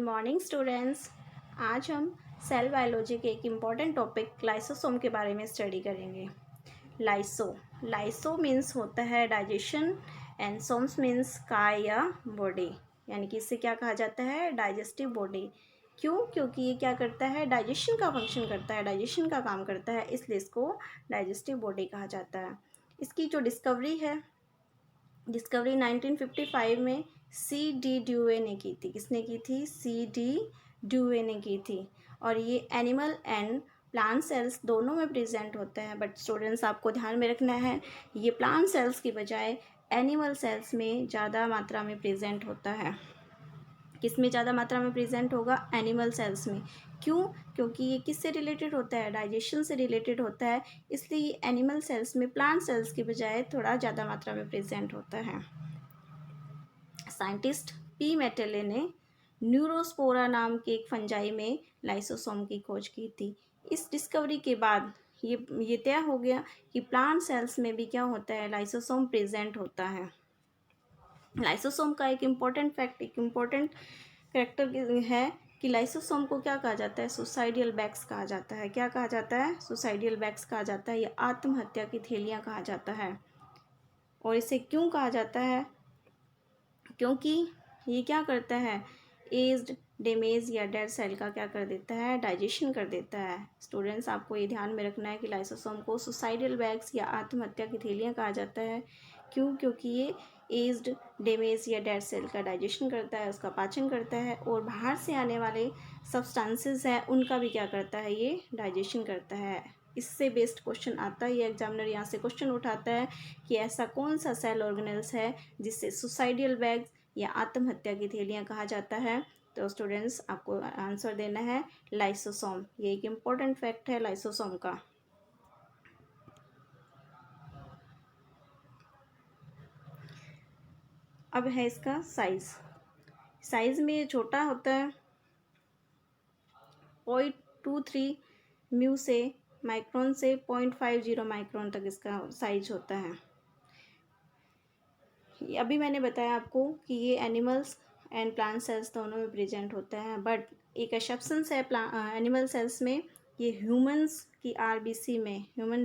Morning students. आज हम cell biology के एक इम्पॉर्टेंट टॉपिक लाइसोसोम के बारे में स्टडी करेंगे। लाइसो मीन्स होता है डाइजेशन एंड सोम्स मीन्स काय या बॉडी, यानी कि इससे क्या कहा जाता है, डाइजेस्टिव बॉडी। क्यों? क्योंकि ये क्या करता है, डाइजेशन का फंक्शन करता है, डाइजेशन का काम करता है, इसलिए इसको डाइजेस्टिव बॉडी कहा जाता है। इसकी जो डिस्कवरी 1955 में सी डी ड्यूए ने की थी। किसने की थी? सी डी ड्यूए ने की थी। और ये एनिमल एंड प्लांट सेल्स दोनों में प्रेजेंट होता है, बट स्टूडेंट्स आपको ध्यान में रखना है ये प्लांट सेल्स की बजाय एनिमल सेल्स में ज़्यादा मात्रा में प्रेजेंट होता है। किस में ज़्यादा मात्रा में प्रेजेंट होगा? एनिमल सेल्स में। क्यों? क्योंकि ये किससे रिलेटेड होता है? डाइजेशन से रिलेटेड होता है, इसलिए ये एनिमल सेल्स में प्लांट सेल्स की बजाय थोड़ा ज़्यादा मात्रा में प्रेजेंट होता है। साइंटिस्ट पी मेटेले ने न्यूरोस्पोरा नाम के एक फंजाई में लाइसोसोम की खोज की थी। इस डिस्कवरी के बाद ये तय हो गया कि प्लांट सेल्स में भी क्या होता है, लाइसोसोम प्रेजेंट होता है। लाइसोसोम का एक इम्पॉर्टेंट फैक्ट, एक इम्पॉर्टेंट कैरेक्टर है कि लाइसोसोम को क्या कहा जाता है? सुसाइडियल बैग्स कहा जाता है। क्या कहा जाता है? सुसाइडियल बैग्स कहा जाता है, या आत्महत्या की थैलियाँ कहा जाता है। और इसे क्यों कहा जाता है? क्योंकि ये क्या करता है, एज्ड, डैमेज या डेड सेल का क्या कर देता है, डाइजेशन कर देता है। स्टूडेंट्स आपको ये ध्यान में रखना है कि लाइसोसोम को सुसाइडल बैग्स या आत्महत्या की थैलियाँ कहा जाता है। क्यों? क्योंकि ये एज्ड, डैमेज या डेड सेल का डाइजेशन करता है, उसका पाचन करता है, और बाहर से आने वाले सब्सटेंसेस हैं उनका भी क्या करता है, ये डाइजेशन करता है। इससे बेस्ड क्वेश्चन आता है, ये एग्जामिनर यहाँ से क्वेश्चन उठाता है कि ऐसा कौन सा सेल ऑर्गेनेल्स है जिससे सुसाइडियल बैग्स या आत्महत्या की थैलियाँ कहा जाता है। तो स्टूडेंट्स आपको आंसर देना है लाइसोसोम। ये एक इम्पॉर्टेंट फैक्ट है लाइसोसोम का। अब है इसका साइज़ में ये छोटा होता है, 0.23 म्यू से माइक्रोन से 0.50 माइक्रोन तक इसका साइज होता है। अभी मैंने बताया आपको कि ये एनिमल्स एंड प्लांट सेल्स दोनों में प्रेजेंट होता है, बट एक एक्सेप्शंस है एनिमल सेल्स में, ये ह्यूमन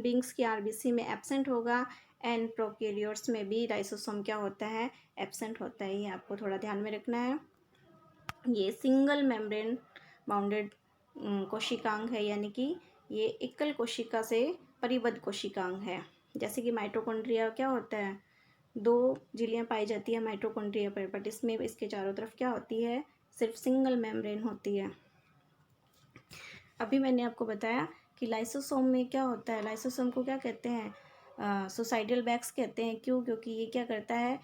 बींग्स की आरबीसी में एब्सेंट होगा, एंड प्रोकैरियोट्स में भी लाइसोसोम क्या होता है, एब्सेंट होता है। ये आपको थोड़ा ध्यान में रखना है। ये सिंगल मेम्ब्रेन बाउंडेड कोशिकांग है, यानी कि ये एकल कोशिका से परिबद्ध कोशिकांग है। जैसे कि माइटोकॉन्ड्रिया क्या होता है, 2 झिल्लियाँ पाई जाती है माइटोकॉन्ड्रिया पर, बट इसमें इसके चारों तरफ क्या होती है, सिर्फ सिंगल मेम्ब्रेन होती है। अभी मैंने आपको बताया कि लाइसोसोम में क्या होता है, लाइसोसोम को क्या कहते हैं, सुसाइडल बैग्स कहते हैं। क्यों? क्योंकि ये क्या करता है,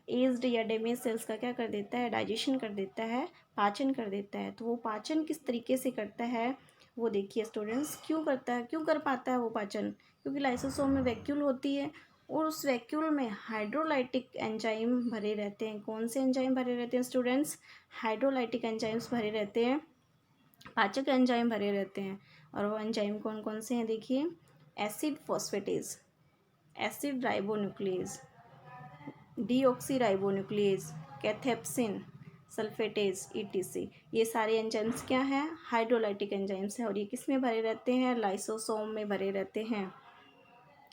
एज्ड या डैमेज सेल्स का क्या कर देता है, डाइजेशन कर देता है, पाचन कर देता है। तो वो पाचन किस तरीके से करता है वो देखिए स्टूडेंट्स। क्यों करता है, क्यों कर पाता है वो पाचन? क्योंकि लाइसोसोम में वैक्यूल होती है, और उस वैक्यूल में हाइड्रोलाइटिक एंजाइम भरे रहते हैं। कौन से एंजाइम भरे रहते हैं स्टूडेंट्स? हाइड्रोलाइटिक एंजाइम्स भरे रहते हैं, पाचक एंजाइम भरे रहते हैं। और वो एंजाइम कौन कौन से हैं देखिए, acid phosphatase, acid ribonuclease, deoxy ribonuclease, cathepsin, sulfatase, ETC. ये सारे एंजाइम्स क्या हैं, हाइड्रोलाइटिक एंजाइम्स हैं, और ये किस में भरे रहते हैं, लाइसोसोम में भरे रहते हैं।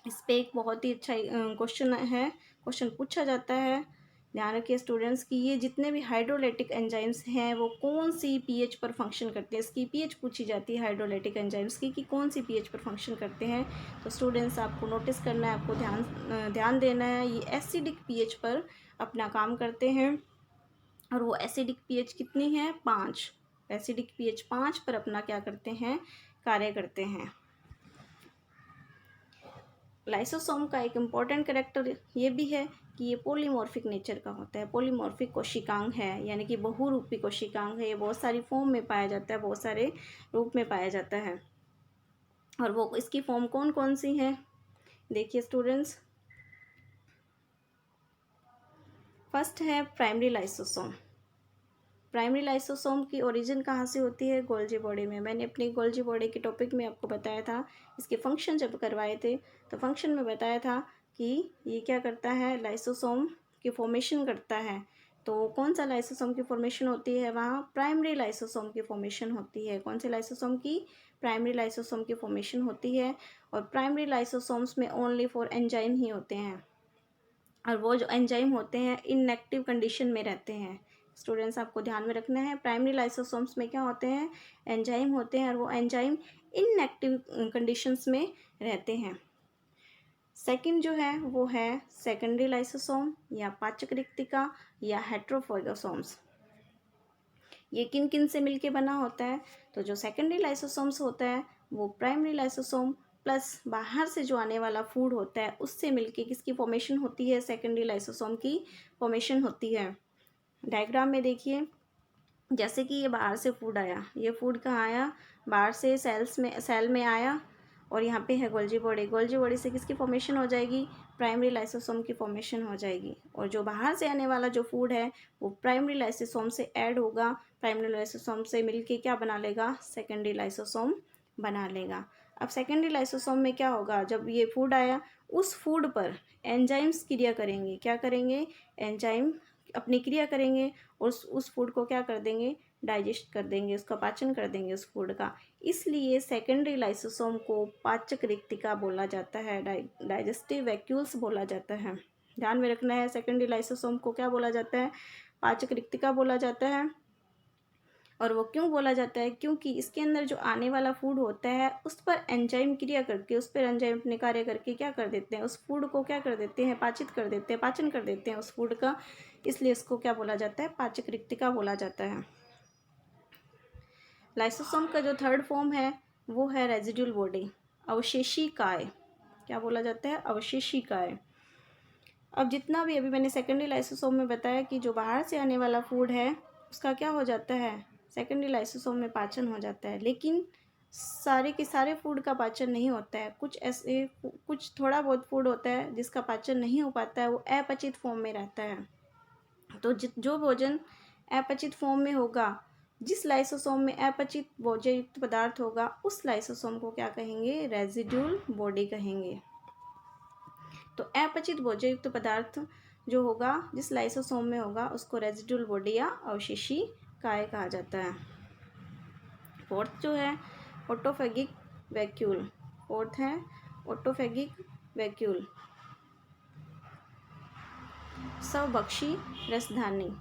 इस पे एक बहुत ही अच्छा क्वेश्चन है, क्वेश्चन पूछा जाता है। ध्यान रखिए स्टूडेंट्स कि ये जितने भी हाइड्रोलाइटिक एंजाइम्स हैं वो कौन सी पीएच पर फंक्शन करते हैं, इसकी पीएच पूछी जाती है हाइड्रोलाइटिक एंजाइम्स की, कि कौन सी पीएच पर फंक्शन करते हैं। तो स्टूडेंट्स आपको नोटिस करना है, आपको ध्यान देना है, ये एसिडिक पीएच पर अपना काम करते हैं। और वो एसिडिक पीएच कितनी है, 5। एसिडिक पीएच 5 पर अपना क्या करते हैं, कार्य करते हैं। लाइसोसोम का एक इम्पॉर्टेंट कैरेक्टर ये भी है कि ये पॉलीमॉर्फिक नेचर का होता है। पॉलीमॉर्फिक कोशिकांग है, यानी कि बहुरूपी कोशिकांग है। ये बहुत सारी फॉर्म में पाया जाता है, बहुत सारे रूप में पाया जाता है। और वो इसकी फॉर्म कौन कौन सी है देखिए स्टूडेंट्स। फर्स्ट है प्राइमरी लाइसोसोम। प्राइमरी लाइसोसोम की ओरिजिन कहाँ से होती है, गोल्जी बॉडी में। मैंने अपनी गोल्जी बॉडी के टॉपिक में आपको बताया था, इसके फंक्शन जब करवाए थे तो फंक्शन में बताया था कि ये क्या करता है, लाइसोसोम की फॉर्मेशन करता है। तो कौन सा लाइसोसोम की फॉर्मेशन होती है, वहाँ प्राइमरी लाइसोसोम की फॉर्मेशन होती है। कौन से लाइसोसोम की, प्राइमरी लाइसोसोम की फॉर्मेशन होती है। और प्राइमरी लाइसोसोम्स में ओनली फॉर एंजाइम ही होते हैं, और वो जो एंजाइम होते हैं इनएक्टिव कंडीशन में रहते हैं। स्टूडेंट्स आपको ध्यान में रखना है, प्राइमरी लाइसोसोम्स में क्या होते हैं, एंजाइम होते हैं, और वो एंजाइम इनएक्टिव कंडीशंस में रहते हैं। सेकंड जो है वो है सेकेंडरी लाइसोसोम या पाचक रिक्तिका या हेट्रोफाइगोसोम्स। ये किन किन से मिलके बना होता है, तो जो सेकेंडरी लाइसोसोम्स होता है वो प्राइमरी लाइसोसोम प्लस बाहर से जो आने वाला फूड होता है उससे मिलके किसकी फॉर्मेशन होती है, सेकेंडरी लाइसोसोम की फॉर्मेशन होती है। डायग्राम में देखिए, जैसे कि ये बाहर से फूड आया, ये फूड कहाँ आया, बाहर से सेल में आया, और यहाँ पे है गोल्जी बॉडी। गोल्जी बॉडी से किसकी फॉर्मेशन हो जाएगी, प्राइमरी लाइसोसोम की फॉर्मेशन हो जाएगी। और जो बाहर से आने वाला जो फूड है वो प्राइमरी लाइसोसोम से ऐड होगा, प्राइमरी लाइसोसोम से मिलके क्या बना लेगा, सेकेंडरी लाइसोसोम बना लेगा। अब सेकेंडरी लाइसोसोम में क्या होगा, जब ये फूड आया उस फूड पर एंजाइम्स क्रिया करेंगे। क्या करेंगे, एंजाइम अपनी क्रिया करेंगे और उस फूड को क्या कर देंगे, डाइजेस्ट कर देंगे, उसका पाचन कर देंगे उस फूड का। इसलिए सेकेंडरी लाइसोसोम को पाचक रिक्तिका बोला जाता है, डाइजेस्टिव वैक्यूल्स बोला जाता है। ध्यान में रखना है, सेकेंडरी लाइसोसोम को क्या बोला जाता है, पाचक रिक्तिका बोला जाता है। और वो क्यों बोला जाता है, क्योंकि इसके अंदर जो आने वाला फूड होता है उस पर एंजाइम क्रिया करके, उस पर एंजाइम अपने कार्य करके क्या कर देते हैं, उस फूड को क्या कर देते हैं, पाचित कर देते हैं, पाचन कर देते हैं उस फूड का। इसलिए इसको क्या बोला जाता है, पाचक रिक्तिका बोला जाता है। लाइसोसोम का जो थर्ड फॉर्म है वो है रेजिड्यूल बॉडी, अवशेषी काय। क्या बोला जाता है, अवशेषी काय। अब जितना भी अभी मैंने सेकेंडरी लाइसोसोम में बताया कि जो बाहर से आने वाला फूड है उसका क्या हो जाता है, सेकेंडरी लाइसोसोम में पाचन हो जाता है। लेकिन सारे के सारे फूड का पाचन नहीं होता है, कुछ थोड़ा बहुत फूड होता है जिसका पाचन नहीं हो पाता है, वो अपचित फॉर्म में रहता है। तो जो भोजन अपचित फॉर्म में होगा, जिस लाइसोसोम में अपचित भोज्य युक्त पदार्थ होगा उस लाइसोसोम को क्या कहेंगे, रेजिड्यूल बॉडी कहेंगे। तो अपचित भोज्य युक्त पदार्थ जो होगा जिस लाइसोसोम में होगा उसको रेजिड्यूल बॉडी या अवशेषी काय कहा जाता है। फोर्थ जो है ऑटोफेगिक वैक्यूल, फोर्थ है ऑटोफेगिक वैक्यूल, स्वभक्षी रसधानी।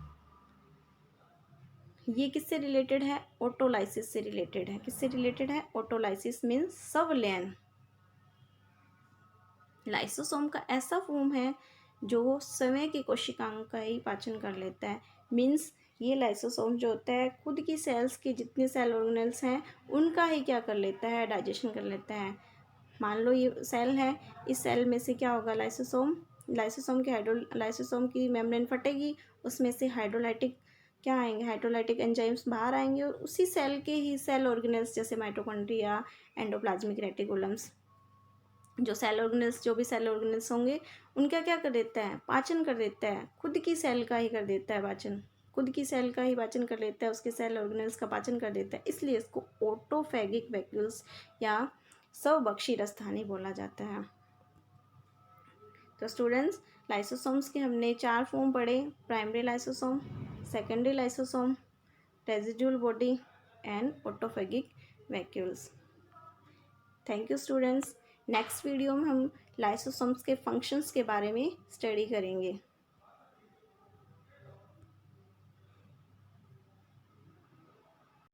ये किससे रिलेटेड है, ऑटोलाइसिस से रिलेटेड है। किससे रिलेटेड है, ऑटोलाइसिस मीन्स स्वलयन। लाइसोसोम का ऐसा फॉर्म है जो समय की कोशिकाओं का ही पाचन कर लेता है। मीन्स ये लाइसोसोम जो होता है खुद की सेल्स के जितने सेल ऑर्गेनेल्स हैं उनका ही क्या कर लेता है, डाइजेशन कर लेता है। मान लो ये सेल है, इस सेल में से क्या होगा, लाइसोसोम की मेम्ब्रेन फटेगी, उसमें से हाइड्रोलाइटिक क्या आएंगे, हाइड्रोलाइटिक एंजाइम्स बाहर आएंगे, और उसी सेल के ही सेल ऑर्गेनेल्स जैसे माइटोकॉन्ड्रिया, एंडोप्लाज्मिक रेटिकुलम्स, जो भी सेल ऑर्गेनेल्स होंगे उनका क्या कर देता है, पाचन कर देता है, खुद की सेल का ही कर देता है पाचन, खुद की सेल का ही पाचन कर लेता है, उसके सेल ऑर्गेनेल्स का पाचन कर देता है। इसलिए इसको ऑटोफेगिक वैक्यूल्स या स्वभक्षी रसधानी बोला जाता है। तो स्टूडेंट्स, लाइसोसोम्स के हमने 4 फॉर्म पढ़े, primary lysosome, secondary lysosome, residual body and autophagic vacuoles. Thank you students. Next video में हम लाइसोसोम्स के फंक्शंस के बारे में स्टडी करेंगे।